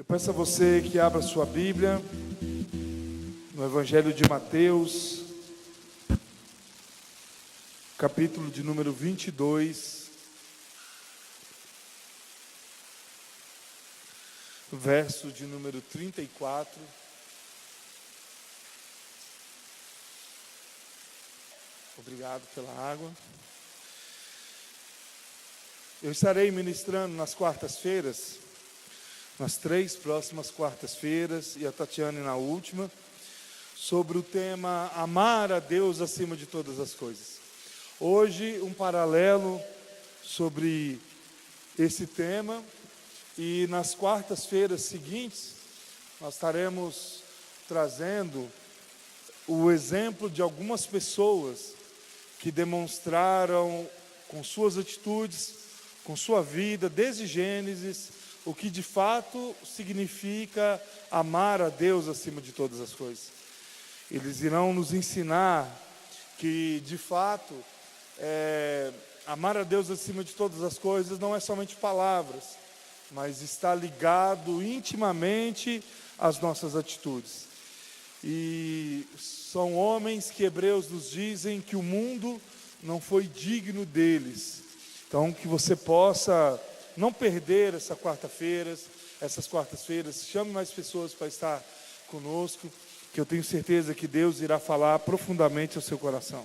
Eu peço a você que abra sua Bíblia no Evangelho de Mateus, capítulo de número 22, verso de número 34. Obrigado pela água. Eu estarei ministrando nas quartas-feiras, nas 3 próximas quartas-feiras, e a Tatiane na última, sobre o tema amar a Deus acima de todas as coisas. Hoje, um paralelo sobre esse tema, e nas quartas-feiras seguintes, nós estaremos trazendo o exemplo de algumas pessoas que demonstraram com suas atitudes, com sua vida, desde Gênesis, o que de fato significa amar a Deus acima de todas as coisas. Eles irão nos ensinar que de fato amar a Deus acima de todas as coisas não é somente palavras, mas está ligado intimamente às nossas atitudes. E são homens que Hebreus nos dizem que o mundo não foi digno deles. Então, que você possa não perder essas quartas-feiras, chame mais pessoas para estar conosco, que eu tenho certeza que Deus irá falar profundamente ao seu coração.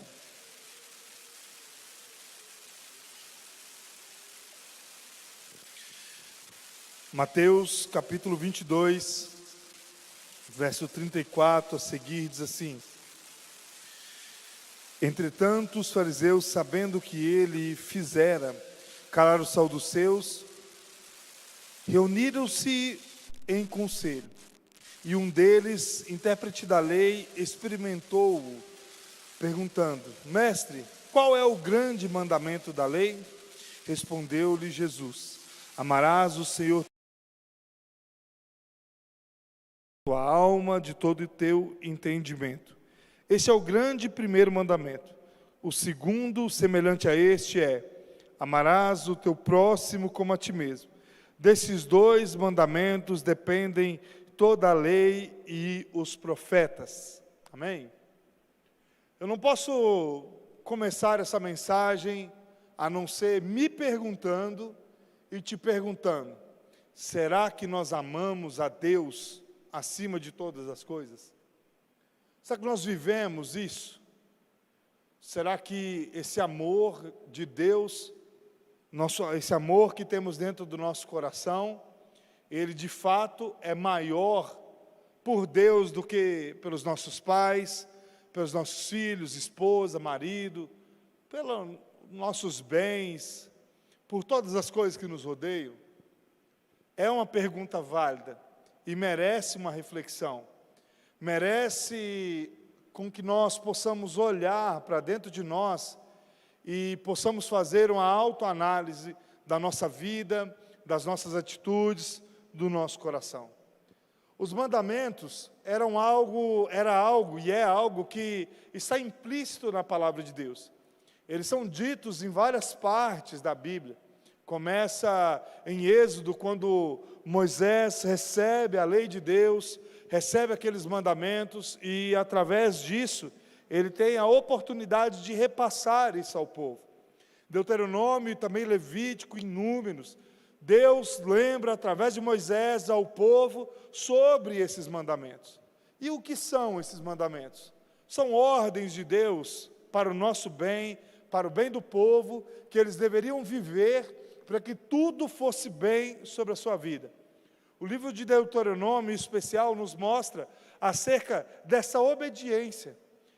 Mateus capítulo 22, verso 34 a seguir, diz assim: Entretanto, os fariseus, sabendo que ele fizera calar o saduceus, reuniram-se em conselho. E um deles, intérprete da lei, experimentou-o, perguntando: Mestre, qual é o grande mandamento da lei? Respondeu-lhe Jesus: Amarás o Senhor tua alma, de todo o teu entendimento. Este é o grande primeiro mandamento. O segundo, semelhante a este, é: amarás o teu próximo como a ti mesmo. Desses 2 mandamentos dependem toda a lei e os profetas. Amém? Eu não posso começar essa mensagem a não ser me perguntando e te perguntando: será que nós amamos a Deus acima de todas as coisas? Será que nós vivemos isso? Será que esse amor de Deus, esse amor que temos dentro do nosso coração, ele de fato é maior por Deus do que pelos nossos pais, pelos nossos filhos, esposa, marido, pelos nossos bens, por todas as coisas que nos rodeiam? É uma pergunta válida e merece uma reflexão. Merece com que nós possamos olhar para dentro de nós e possamos fazer uma autoanálise da nossa vida, das nossas atitudes, do nosso coração. Os mandamentos era algo e é algo que está implícito na palavra de Deus. Eles são ditos em várias partes da Bíblia. Começa em Êxodo, quando Moisés recebe a lei de Deus, recebe aqueles mandamentos, e através disso ele tem a oportunidade de repassar isso ao povo. Deuteronômio e também Levítico e Números, Deus lembra através de Moisés ao povo sobre esses mandamentos. E o que são esses mandamentos? São ordens de Deus para o nosso bem, para o bem do povo, que eles deveriam viver para que tudo fosse bem sobre a sua vida. O livro de Deuteronômio, em especial, nos mostra acerca dessa obediência.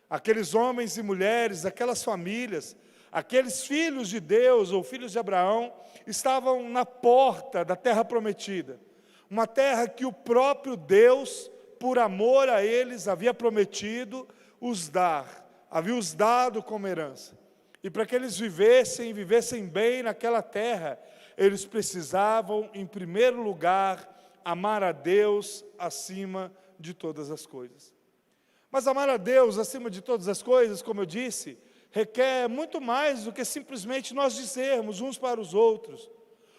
Aqueles homens e mulheres, aquelas famílias, aqueles filhos de Deus, ou filhos de Abraão, estavam na porta da terra prometida. Uma terra que o próprio Deus, por amor a eles, havia prometido havia os dado como herança. E para que eles vivessem bem naquela terra, eles precisavam, em primeiro lugar, amar a Deus acima de todas as coisas. Mas amar a Deus acima de todas as coisas, como eu disse, requer muito mais do que simplesmente nós dizermos uns para os outros,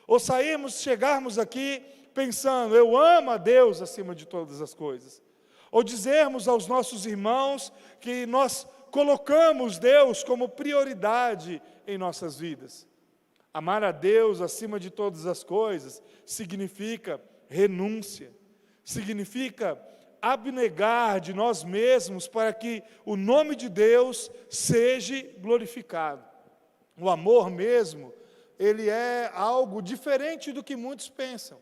ou chegarmos aqui pensando, eu amo a Deus acima de todas as coisas. Ou dizermos aos nossos irmãos que nós colocamos Deus como prioridade em nossas vidas. Amar a Deus acima de todas as coisas significa renúncia, significa abnegar de nós mesmos para que o nome de Deus seja glorificado. O amor mesmo, ele é algo diferente do que muitos pensam.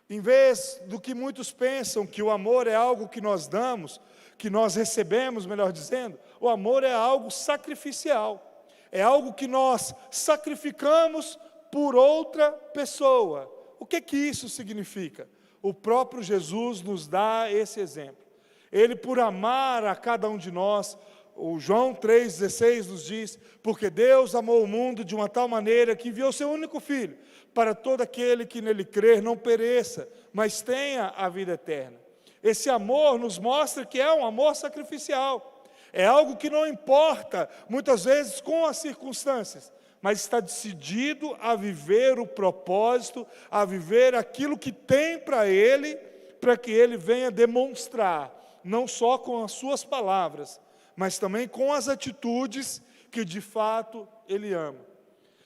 Em vez do que muitos pensam, que o amor é algo que nós damos, que nós recebemos, melhor dizendo, o amor é algo sacrificial. É algo que nós sacrificamos por outra pessoa. O que isso significa? O próprio Jesus nos dá esse exemplo. Ele, por amar a cada um de nós, o João 3,16 nos diz, porque Deus amou o mundo de uma tal maneira que enviou seu único Filho, para todo aquele que nele crer não pereça, mas tenha a vida eterna. Esse amor nos mostra que é um amor sacrificial. É algo que não importa, muitas vezes, com as circunstâncias, mas está decidido a viver o propósito, a viver aquilo que tem para ele, para que ele venha demonstrar, não só com as suas palavras, mas também com as atitudes que de fato ele ama.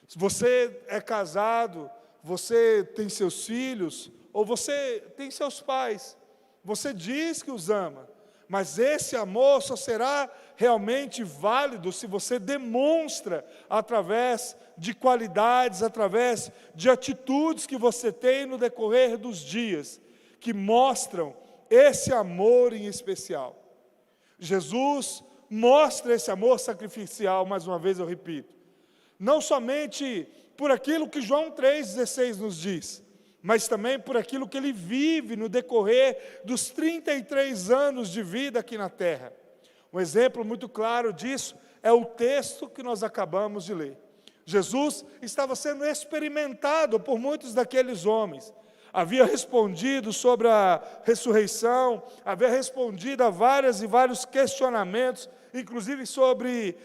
Se você é casado, você tem seus filhos, ou você tem seus pais, você diz que os ama, mas esse amor só será realmente válido se você demonstra através de qualidades, através de atitudes que você tem no decorrer dos dias, que mostram esse amor em especial. Jesus mostra esse amor sacrificial, mais uma vez eu repito, não somente por aquilo que João 3,16 nos diz, mas também por aquilo que ele vive no decorrer dos 33 anos de vida aqui na terra. Um exemplo muito claro disso é o texto que nós acabamos de ler. Jesus estava sendo experimentado por muitos daqueles homens. Havia respondido sobre a ressurreição, havia respondido a vários e vários questionamentos, inclusive sobre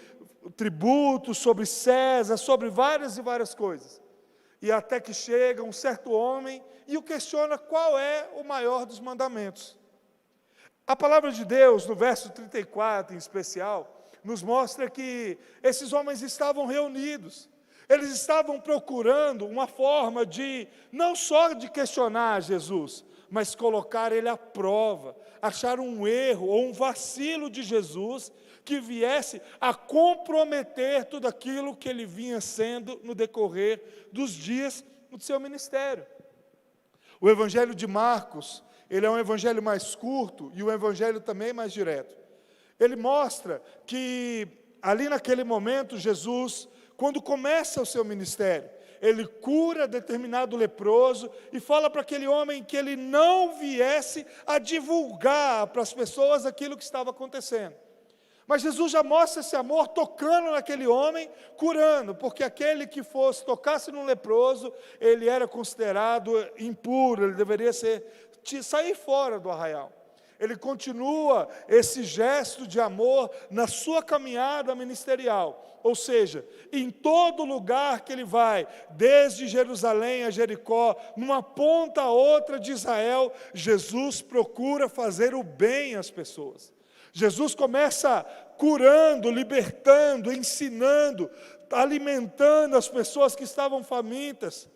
tributos, sobre César, sobre várias e várias coisas. E até que chega um certo homem e o questiona qual é o maior dos mandamentos. A palavra de Deus, no verso 34 em especial, nos mostra que esses homens estavam reunidos. Eles estavam procurando uma forma de, não só de questionar Jesus, mas colocar ele à prova, achar um erro ou um vacilo de Jesus que viesse a comprometer tudo aquilo que ele vinha sendo no decorrer dos dias do seu ministério. O Evangelho de Marcos, ele é um evangelho mais curto e o evangelho também mais direto. Ele mostra que ali naquele momento Jesus, quando começa o seu ministério, ele cura determinado leproso e fala para aquele homem que ele não viesse a divulgar para as pessoas aquilo que estava acontecendo. Mas Jesus já mostra esse amor tocando naquele homem, curando, porque aquele que tocasse num leproso, ele era considerado impuro, ele deveria sair fora do arraial. Ele continua esse gesto de amor na sua caminhada ministerial, ou seja, em todo lugar que ele vai, desde Jerusalém a Jericó, numa ponta a outra de Israel, Jesus procura fazer o bem às pessoas. Jesus começa curando, libertando, ensinando, alimentando as pessoas que estavam famintas,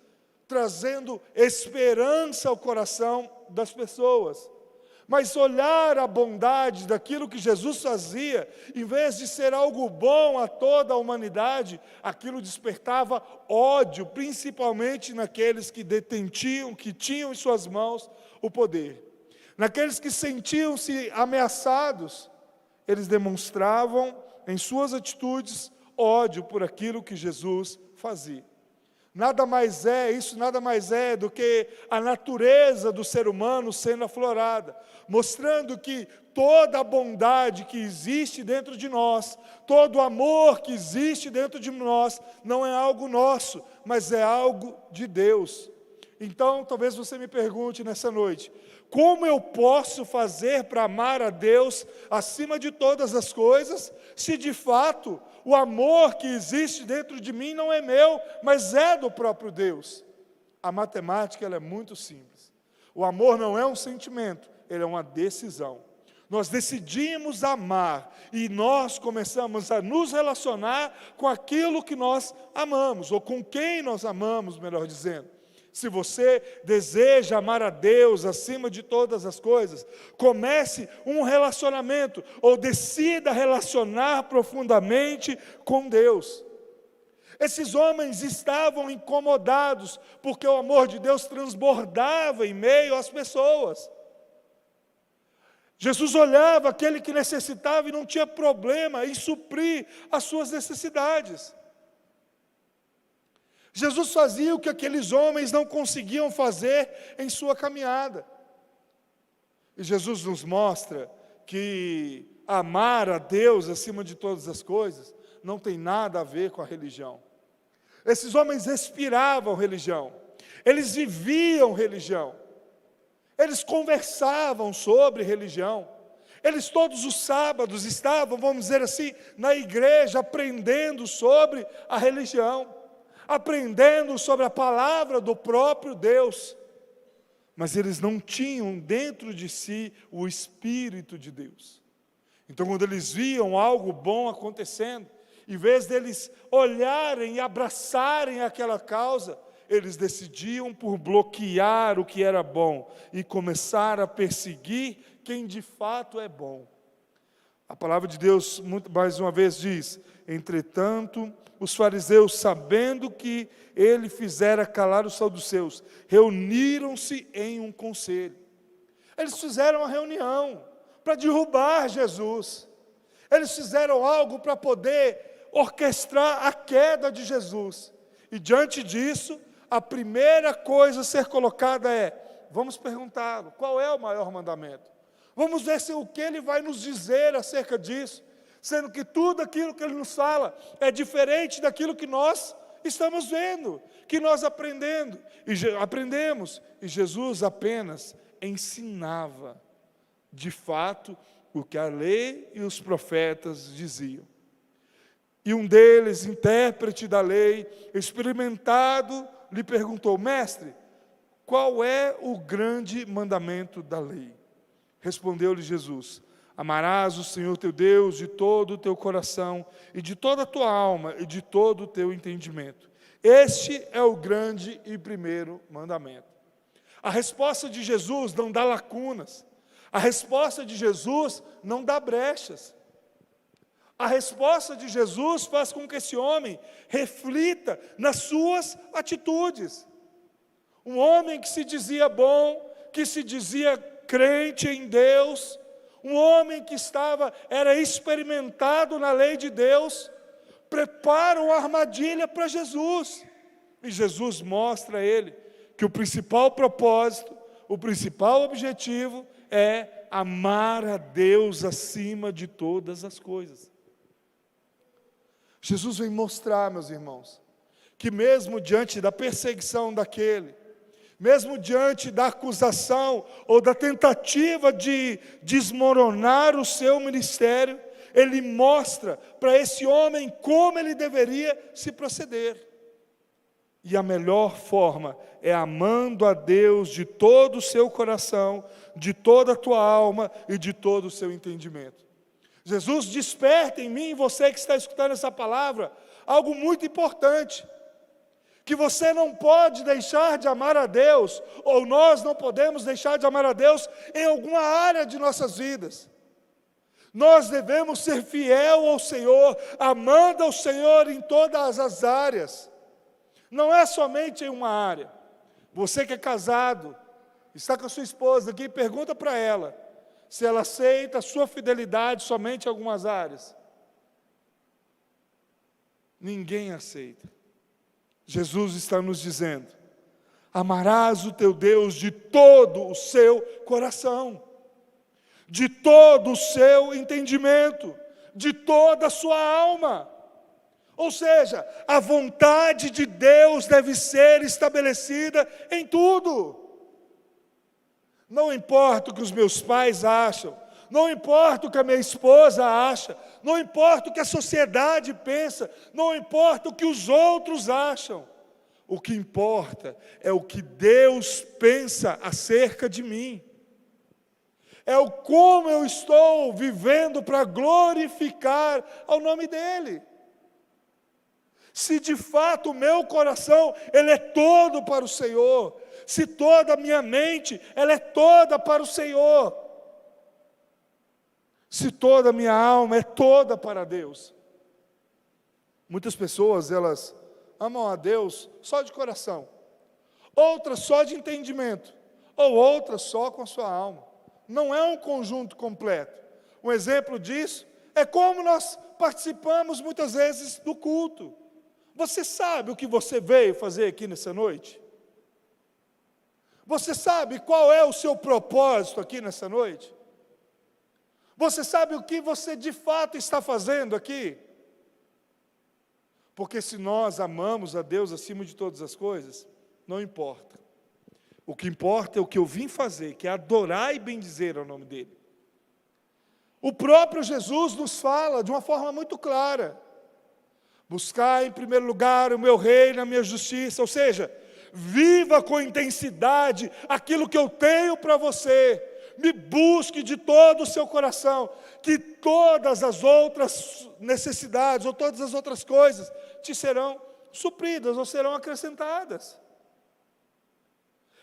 trazendo esperança ao coração das pessoas. Mas olhar a bondade daquilo que Jesus fazia, em vez de ser algo bom a toda a humanidade, aquilo despertava ódio, principalmente naqueles que que tinham em suas mãos o poder. Naqueles que sentiam-se ameaçados, eles demonstravam em suas atitudes ódio por aquilo que Jesus fazia. Nada mais é do que a natureza do ser humano sendo aflorada, mostrando que toda a bondade que existe dentro de nós, todo o amor que existe dentro de nós, não é algo nosso, mas é algo de Deus. Então, talvez você me pergunte nessa noite, como eu posso fazer para amar a Deus acima de todas as coisas, se de fato o amor que existe dentro de mim não é meu, mas é do próprio Deus? A matemática ela é muito simples. O amor não é um sentimento, ele é uma decisão. Nós decidimos amar e nós começamos a nos relacionar com aquilo que nós amamos, ou com quem nós amamos, melhor dizendo. Se você deseja amar a Deus acima de todas as coisas, comece um relacionamento, ou decida relacionar profundamente com Deus. Esses homens estavam incomodados, porque o amor de Deus transbordava em meio às pessoas. Jesus olhava aquele que necessitava e não tinha problema em suprir as suas necessidades. Jesus fazia o que aqueles homens não conseguiam fazer em sua caminhada. E Jesus nos mostra que amar a Deus acima de todas as coisas não tem nada a ver com a religião. Esses homens respiravam religião, eles viviam religião. Eles conversavam sobre religião. Eles todos os sábados estavam, vamos dizer assim, na igreja, aprendendo sobre a religião, aprendendo sobre a palavra do próprio Deus. Mas eles não tinham dentro de si o Espírito de Deus. Então, quando eles viam algo bom acontecendo, em vez deles olharem e abraçarem aquela causa, eles decidiam por bloquear o que era bom e começar a perseguir quem de fato é bom. A palavra de Deus, mais uma vez, diz: entretanto, os fariseus, sabendo que ele fizera calar os saduceus, reuniram-se em um conselho. Eles fizeram uma reunião para derrubar Jesus. Eles fizeram algo para poder orquestrar a queda de Jesus. E diante disso, a primeira coisa a ser colocada é: vamos perguntá-lo, qual é o maior mandamento? Vamos ver o que ele vai nos dizer acerca disso, sendo que tudo aquilo que ele nos fala é diferente daquilo que nós estamos vendo, que nós aprendemos. E Jesus apenas ensinava, de fato, o que a lei e os profetas diziam. E um deles, intérprete da lei, experimentado, lhe perguntou: mestre, qual é o grande mandamento da lei? Respondeu-lhe Jesus: amarás o Senhor teu Deus de todo o teu coração, e de toda a tua alma, e de todo o teu entendimento. Este é o grande e primeiro mandamento. A resposta de Jesus não dá lacunas. A resposta de Jesus não dá brechas. A resposta de Jesus faz com que esse homem reflita nas suas atitudes. Um homem que se dizia bom, que se dizia crente em Deus, um homem que era experimentado na lei de Deus, prepara uma armadilha para Jesus. E Jesus mostra a ele que o principal propósito, o principal objetivo é amar a Deus acima de todas as coisas. Jesus vem mostrar, meus irmãos, que mesmo diante da perseguição daquele, mesmo diante da acusação ou da tentativa de desmoronar o seu ministério, ele mostra para esse homem como ele deveria se proceder. E a melhor forma é amando a Deus de todo o seu coração, de toda a tua alma e de todo o seu entendimento. Jesus desperta em mim, você que está escutando essa palavra, algo muito importante, que você não pode deixar de amar a Deus, ou nós não podemos deixar de amar a Deus em alguma área de nossas vidas. Nós devemos ser fiel ao Senhor, amando ao Senhor em todas as áreas, não é somente em uma área. Você que é casado, está com a sua esposa aqui, pergunta para ela, se ela aceita a sua fidelidade somente em algumas áreas. Ninguém aceita. Jesus está nos dizendo: amarás o teu Deus de todo o seu coração, de todo o seu entendimento, de toda a sua alma. Ou seja, a vontade de Deus deve ser estabelecida em tudo. Não importa o que os meus pais acham, não importa o que a minha esposa acha, não importa o que a sociedade pensa, não importa o que os outros acham. O que importa é o que Deus pensa acerca de mim. É o como eu estou vivendo para glorificar ao nome dEle. Se de fato o meu coração, ele é todo para o Senhor. Se toda a minha mente, ela é toda para o Senhor. Se toda a minha alma é toda para Deus. Muitas pessoas, elas amam a Deus só de coração. Outras só de entendimento. Ou outras só com a sua alma. Não é um conjunto completo. Um exemplo disso é como nós participamos muitas vezes do culto. Você sabe o que você veio fazer aqui nessa noite? Você sabe qual é o seu propósito aqui nessa noite? Você sabe o que você de fato está fazendo aqui? Porque se nós amamos a Deus acima de todas as coisas, não importa. O que importa é o que eu vim fazer, que é adorar e bendizer ao nome dEle. O próprio Jesus nos fala de uma forma muito clara. Buscar em primeiro lugar o meu reino, a minha justiça, ou seja, viva com intensidade aquilo que eu tenho para você. Me busque de todo o seu coração, que todas as outras necessidades, ou todas as outras coisas, te serão supridas, ou serão acrescentadas.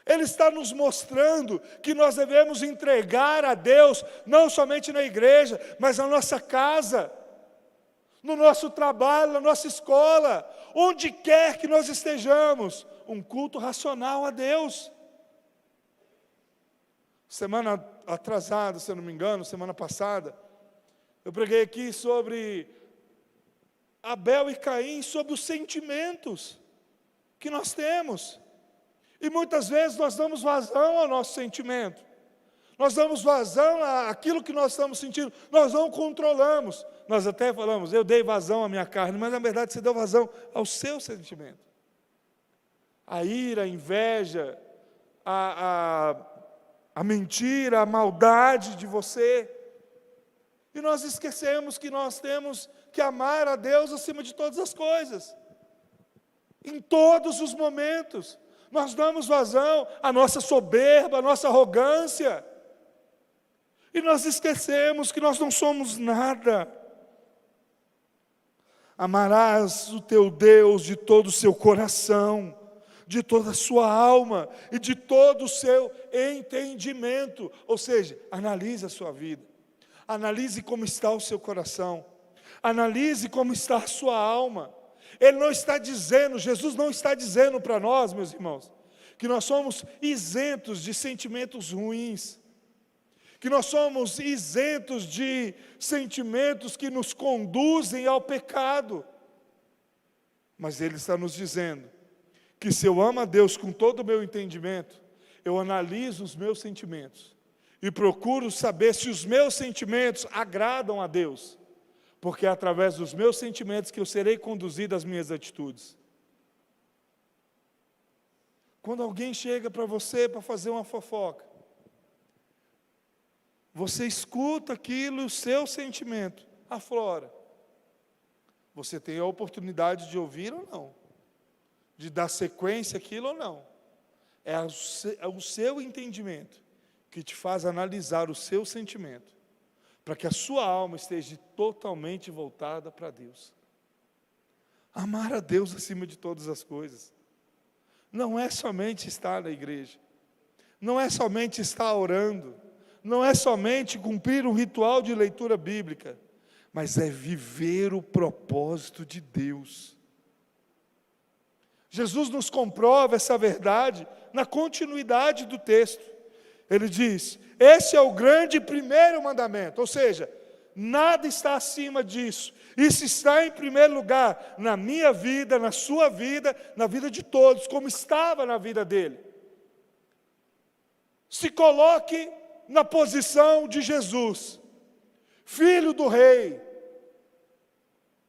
Ele está nos mostrando que nós devemos entregar a Deus, não somente na igreja, mas na nossa casa, no nosso trabalho, na nossa escola, onde quer que nós estejamos, um culto racional a Deus. Semana atrasada, se eu não me engano, semana passada, eu preguei aqui sobre Abel e Caim, sobre os sentimentos que nós temos. E muitas vezes nós damos vazão ao nosso sentimento. Nós damos vazão àquilo que nós estamos sentindo. Nós não controlamos. Nós até falamos, eu dei vazão à minha carne, mas na verdade você deu vazão ao seu sentimento. A ira, a inveja, a mentira, a maldade de você. E nós esquecemos que nós temos que amar a Deus acima de todas as coisas. Em todos os momentos. Nós damos vazão à nossa soberba, à nossa arrogância. E nós esquecemos que nós não somos nada. Amarás o teu Deus de todo o seu coração, de toda a sua alma e de todo o seu entendimento. Ou seja, analise a sua vida. Analise como está o seu coração. Analise como está a sua alma. Ele não está dizendo, Jesus não está dizendo para nós, meus irmãos, que nós somos isentos de sentimentos ruins, que nós somos isentos de sentimentos que nos conduzem ao pecado. Mas Ele está nos dizendo que se eu amo a Deus com todo o meu entendimento, eu analiso os meus sentimentos e procuro saber se os meus sentimentos agradam a Deus. Porque é através dos meus sentimentos que eu serei conduzido às minhas atitudes. Quando alguém chega para você para fazer uma fofoca, você escuta aquilo e o seu sentimento aflora. Você tem a oportunidade de ouvir ou não, de dar sequência àquilo ou não. É o seu entendimento que te faz analisar o seu sentimento, para que a sua alma esteja totalmente voltada para Deus. Amar a Deus acima de todas as coisas. Não é somente estar na igreja. Não é somente estar orando. Não é somente cumprir um ritual de leitura bíblica. Mas é viver o propósito de Deus. Jesus nos comprova essa verdade na continuidade do texto. Ele diz, esse é o grande primeiro mandamento, ou seja, nada está acima disso. Isso está em primeiro lugar na minha vida, na sua vida, na vida de todos, como estava na vida dele. Se coloque na posição de Jesus, Filho do Rei,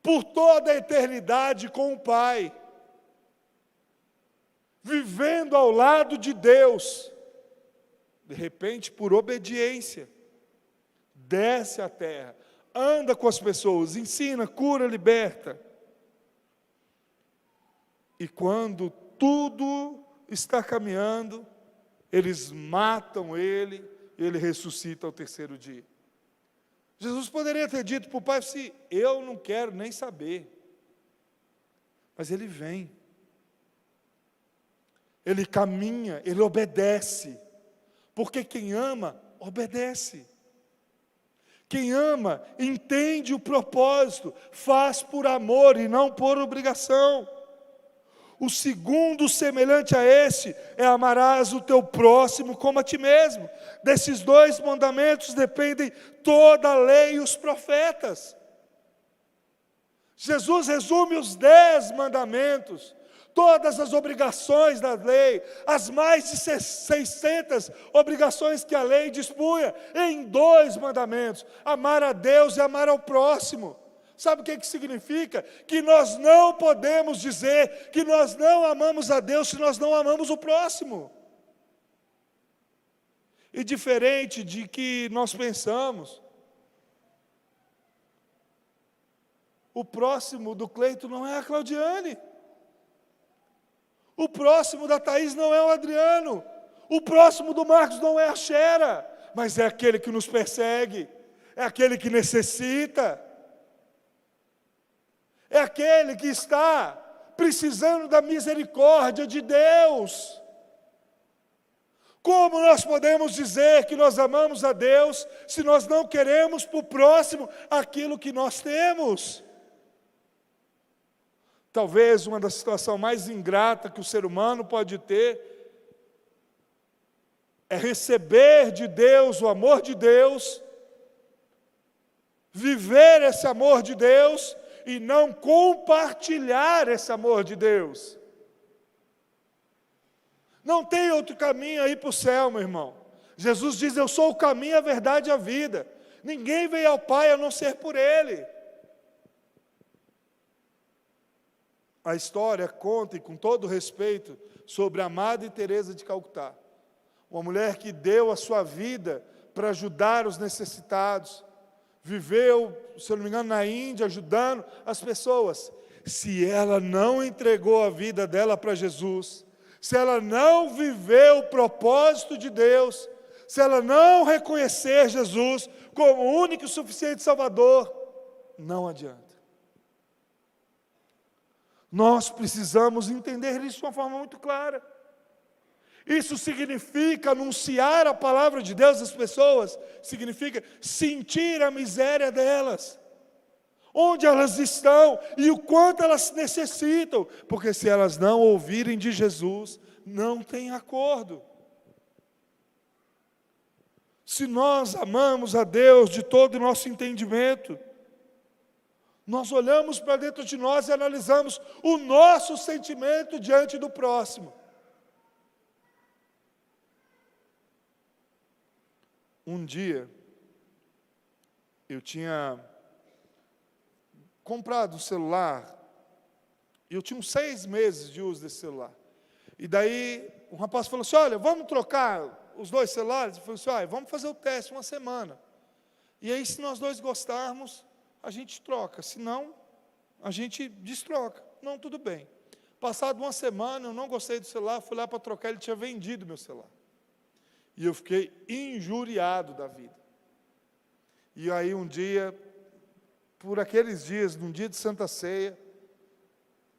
por toda a eternidade com o Pai, vivendo ao lado de Deus. De repente, por obediência, desce à terra, anda com as pessoas, ensina, cura, liberta. E quando tudo está caminhando, eles matam ele, ele ressuscita ao terceiro dia. Jesus poderia ter dito para o pai assim: eu não quero nem saber. Mas ele vem. Ele caminha, ele obedece. Porque quem ama, obedece. Quem ama, entende o propósito, faz por amor e não por obrigação. O segundo semelhante a este é: amarás o teu próximo como a ti mesmo. Desses dois mandamentos dependem toda a lei e os profetas. Jesus resume os 10 mandamentos, todas as obrigações da lei, as mais de 600 obrigações que a lei dispunha, em 2 mandamentos: amar a Deus e amar ao próximo. Sabe o que significa? Que nós não podemos dizer que nós não amamos a Deus se nós não amamos o próximo. E diferente de que nós pensamos, o próximo do Cleito não é a Claudiane. O próximo da Thaís não é o Adriano. O próximo do Marcos não é a Xera. Mas é aquele que nos persegue. É aquele que necessita. É aquele que está precisando da misericórdia de Deus. Como nós podemos dizer que nós amamos a Deus se nós não queremos para o próximo aquilo que nós temos? Talvez uma das situações mais ingratas que o ser humano pode ter é receber de Deus o amor de Deus, viver esse amor de Deus e não compartilhar esse amor de Deus. Não tem outro caminho aí para o céu, meu irmão. Jesus diz: eu sou o caminho, a verdade e a vida. Ninguém vem ao Pai a não ser por Ele. A história conta, e com todo respeito, sobre a Madre Teresa de Calcutá, uma mulher que deu a sua vida para ajudar os necessitados, viveu, se eu não me engano, na Índia, ajudando as pessoas. Se ela não entregou a vida dela para Jesus, se ela não viveu o propósito de Deus, se ela não reconhecer Jesus como o único e suficiente Salvador, não adianta. Nós precisamos entender isso de uma forma muito clara. Isso significa anunciar a palavra de Deus às pessoas, significa sentir a miséria delas, onde elas estão e o quanto elas necessitam, porque se elas não ouvirem de Jesus, não tem acordo. Se nós amamos a Deus de todo o nosso entendimento, nós olhamos para dentro de nós e analisamos o nosso sentimento diante do próximo. Um dia, eu tinha comprado um celular, e eu tinha uns 6 meses de uso desse celular. E daí, um rapaz falou assim: olha, vamos trocar os 2 celulares? Eu falei assim: olha, vamos fazer o teste uma semana. E aí, se nós 2 gostarmos, a gente troca. Se não, a gente destroca. Não, tudo bem. Passado uma semana, eu não gostei do celular, fui lá para trocar, ele tinha vendido meu celular. E eu fiquei injuriado da vida. E aí um dia, por aqueles dias, num dia de Santa Ceia,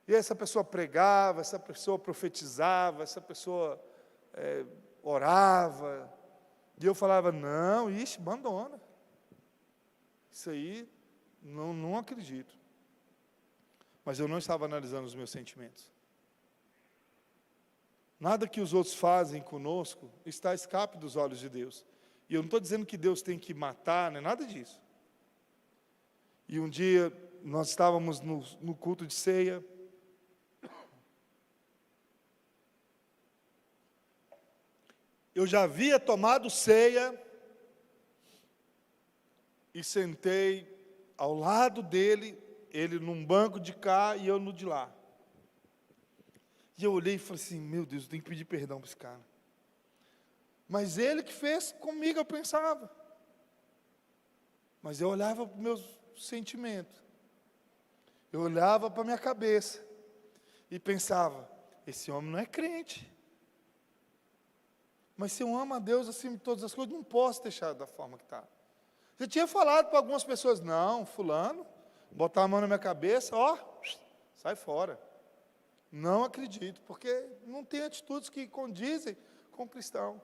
e essa pessoa pregava, essa pessoa profetizava, essa pessoa orava, e eu falava: não, ixi, abandona. Isso aí, não acredito. Mas eu não estava analisando os meus sentimentos. Nada que os outros fazem conosco está a escape dos olhos de Deus. E eu não estou dizendo que Deus tem que matar, não é nada disso. E um dia, nós estávamos no culto de ceia. Eu já havia tomado ceia e sentei ao lado dele, ele num banco de cá e eu no de lá. E eu olhei e falei assim: meu Deus, eu tenho que pedir perdão para esse cara. Mas ele que fez comigo, eu pensava. Mas eu olhava para os meus sentimentos. Eu olhava para a minha cabeça. E pensava: esse homem não é crente. Mas se eu amo a Deus acima de todas as coisas, não posso deixar da forma que está. Já tinha falado para algumas pessoas, não, fulano, botar a mão na minha cabeça, ó, sai fora. Não acredito, porque não tem atitudes que condizem com o cristão.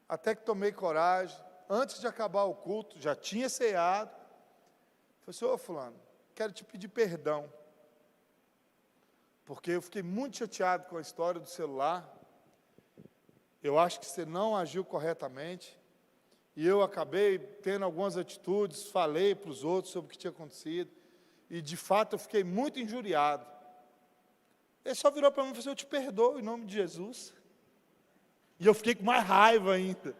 Até que tomei coragem, antes de acabar o culto, já tinha ceado. Falei, senhor fulano, quero te pedir perdão. Porque eu fiquei muito chateado com a história do celular. Eu acho que você não agiu corretamente. E eu acabei tendo algumas atitudes, falei para os outros sobre o que tinha acontecido. E de fato eu fiquei muito injuriado. Ele só virou para mim e falou assim, eu te perdoo em nome de Jesus. E eu fiquei com mais raiva ainda.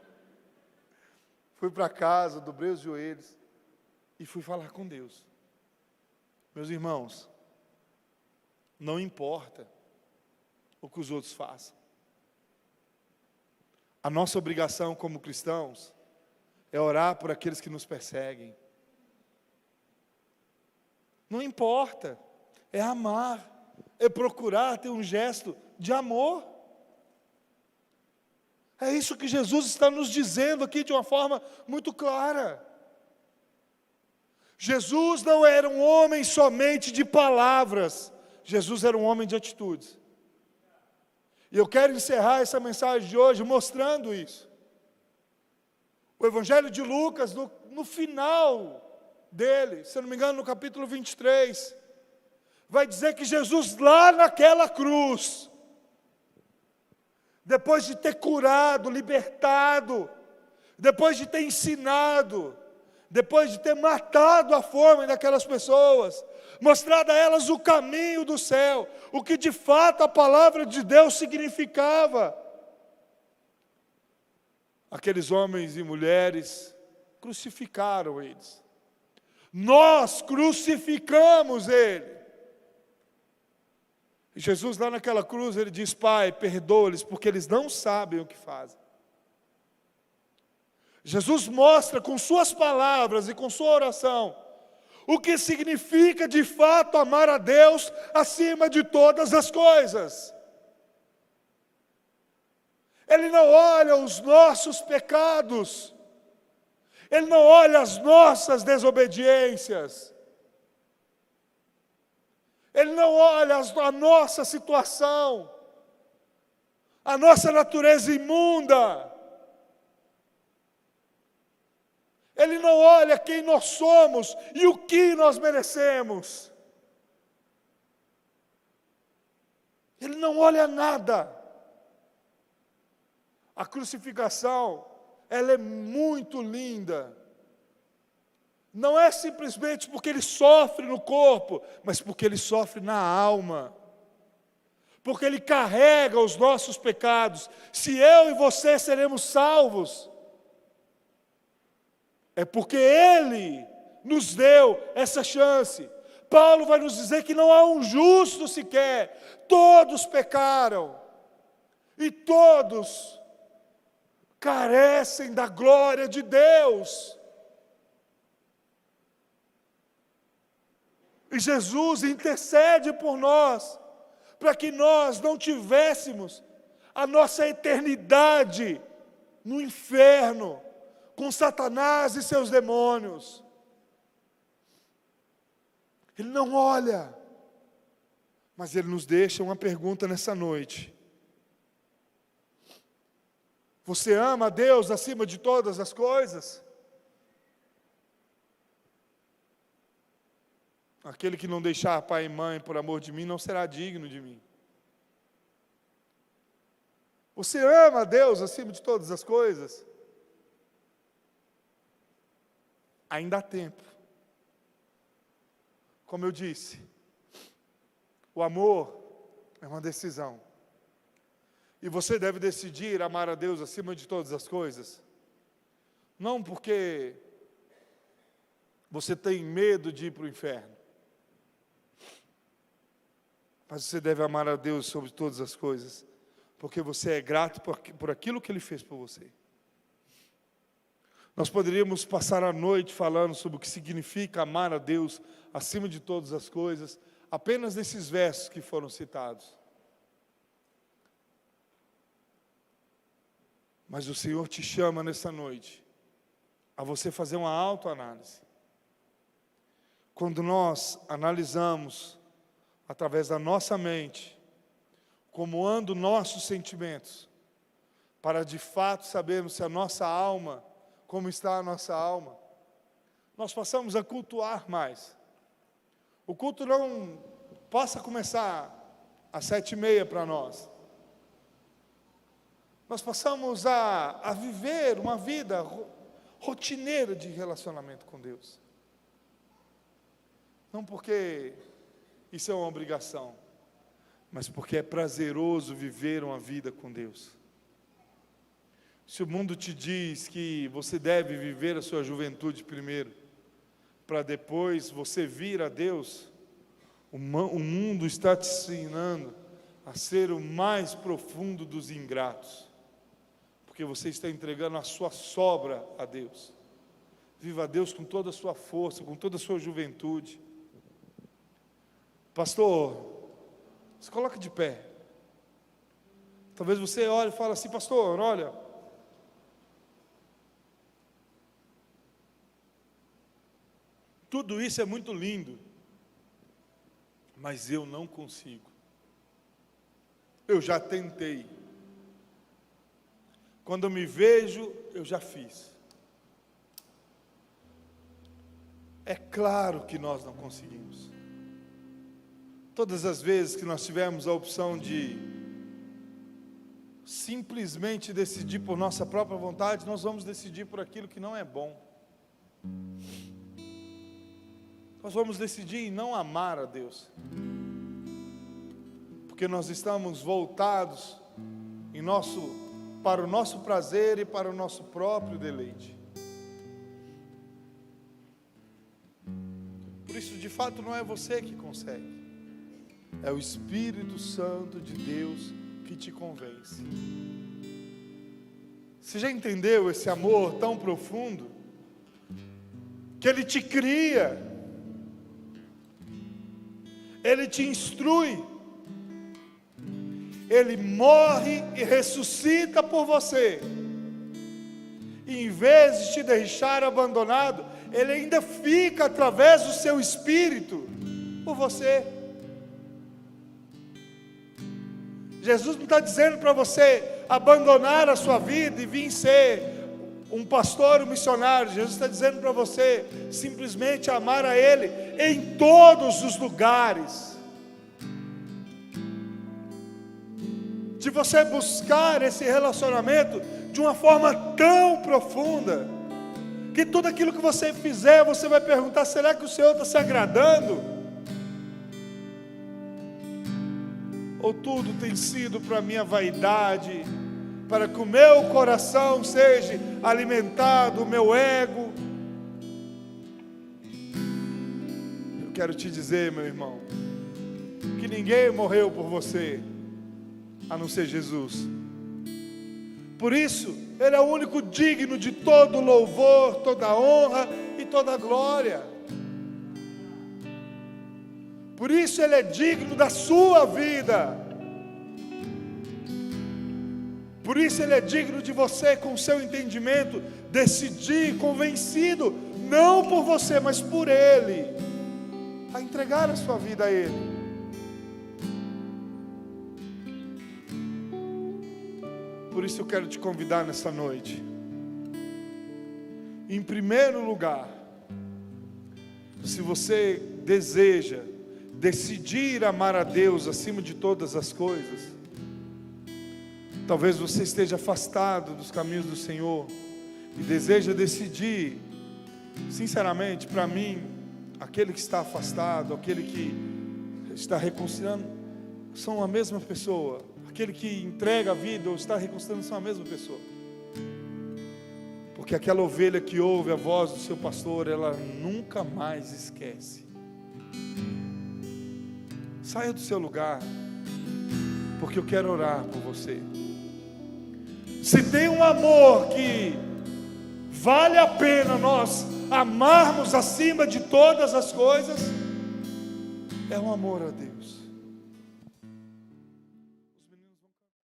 Fui para casa, dobrei os joelhos e fui falar com Deus. Meus irmãos, não importa o que os outros façam. A nossa obrigação como cristãos é orar por aqueles que nos perseguem. Não importa, é amar, é procurar ter um gesto de amor. É isso que Jesus está nos dizendo aqui de uma forma muito clara. Jesus não era um homem somente de palavras, Jesus era um homem de atitudes. E eu quero encerrar essa mensagem de hoje mostrando isso. O Evangelho de Lucas, no final dele, se eu não me engano, no capítulo 23, vai dizer que Jesus lá naquela cruz, depois de ter curado, libertado, depois de ter ensinado, depois de ter matado a fome daquelas pessoas, mostrado a elas o caminho do céu, o que de fato a palavra de Deus significava. Aqueles homens e mulheres crucificaram eles. Nós crucificamos ele. E Jesus lá naquela cruz, ele diz, Pai, perdoa-lhes, porque eles não sabem o que fazem. Jesus mostra com suas palavras e com sua oração, o que significa de fato amar a Deus acima de todas as coisas. Ele não olha os nossos pecados, Ele não olha as nossas desobediências, Ele não olha a nossa situação, a nossa natureza imunda. Ele não olha quem nós somos e o que nós merecemos. Ele não olha nada. A crucificação, ela é muito linda. Não é simplesmente porque ele sofre no corpo, mas porque ele sofre na alma. Porque ele carrega os nossos pecados. Se eu e você seremos salvos, é porque Ele nos deu essa chance. Paulo vai nos dizer que não há um justo sequer. Todos pecaram. E todos carecem da glória de Deus. E Jesus intercede por nós, para que nós não tivéssemos a nossa eternidade no inferno, com Satanás e seus demônios. Ele não olha, mas Ele nos deixa uma pergunta nessa noite. Você ama a Deus acima de todas as coisas? Aquele que não deixar pai e mãe por amor de mim, não será digno de mim. Você ama a Deus acima de todas as coisas? Ainda há tempo. Como eu disse, o amor é uma decisão. E você deve decidir amar a Deus acima de todas as coisas. Não porque você tem medo de ir para o inferno. Mas você deve amar a Deus sobre todas as coisas. Porque você é grato por aquilo que Ele fez por você. Nós poderíamos passar a noite falando sobre o que significa amar a Deus acima de todas as coisas, apenas nesses versos que foram citados. Mas o Senhor te chama nessa noite a você fazer uma autoanálise. Quando nós analisamos através da nossa mente como andam nossos sentimentos, para de fato sabermos se a nossa alma, como está a nossa alma, nós passamos a cultuar mais. O culto não possa começar às 7h30 para nós. Nós passamos a viver uma vida rotineira de relacionamento com Deus. Não porque isso é uma obrigação, mas porque é prazeroso viver uma vida com Deus. Se o mundo te diz que você deve viver a sua juventude primeiro, para depois você vir a Deus, o mundo está te ensinando a ser o mais profundo dos ingratos, porque você está entregando a sua sobra a Deus. Viva a Deus com toda a sua força, com toda a sua juventude. Pastor, se coloque de pé. Talvez você olhe e fale assim: pastor, olha, tudo isso é muito lindo, mas eu não consigo. Eu já tentei. Quando eu me vejo, eu já fiz. É claro que nós não conseguimos. Todas as vezes que nós tivemos a opção de simplesmente decidir por nossa própria vontade, nós vamos decidir por aquilo que não é bom. Nós vamos decidir em não amar a Deus, porque nós estamos voltados para o nosso prazer e para o nosso próprio deleite. Por isso, de fato, não é você que consegue, é o Espírito Santo de Deus que te convence. Você já entendeu esse amor tão profundo? Que Ele te cria, Ele te instrui, Ele morre e ressuscita por você, e em vez de te deixar abandonado, Ele ainda fica através do seu Espírito por você. Jesus não está dizendo para você abandonar a sua vida e vir ser um pastor, um missionário. Jesus está dizendo para você simplesmente amar a Ele em todos os lugares. De você buscar esse relacionamento de uma forma tão profunda, que tudo aquilo que você fizer, você vai perguntar: será que o Senhor está se agradando? Ou tudo tem sido para minha vaidade, para que o meu coração seja alimentado, o meu ego? Eu quero te dizer, meu irmão, que ninguém morreu por você, a não ser Jesus. Por isso, Ele é o único digno de todo louvor, toda honra e toda glória. Por isso Ele é digno da sua vida. Por isso Ele é digno de você, com o seu entendimento, decidir, convencido, não por você, mas por Ele, a entregar a sua vida a Ele. Por isso eu quero te convidar nessa noite. Em primeiro lugar, se você deseja decidir amar a Deus acima de todas as coisas, talvez você esteja afastado dos caminhos do Senhor e deseja decidir, sinceramente, para mim, aquele que está afastado, aquele que está reconciliando, são a mesma pessoa. Aquele que entrega a vida ou está reconciliando são a mesma pessoa. Porque aquela ovelha que ouve a voz do seu pastor, ela nunca mais esquece. Saia do seu lugar, porque eu quero orar por você. Se tem um amor que vale a pena nós amarmos acima de todas as coisas, é um amor a Deus.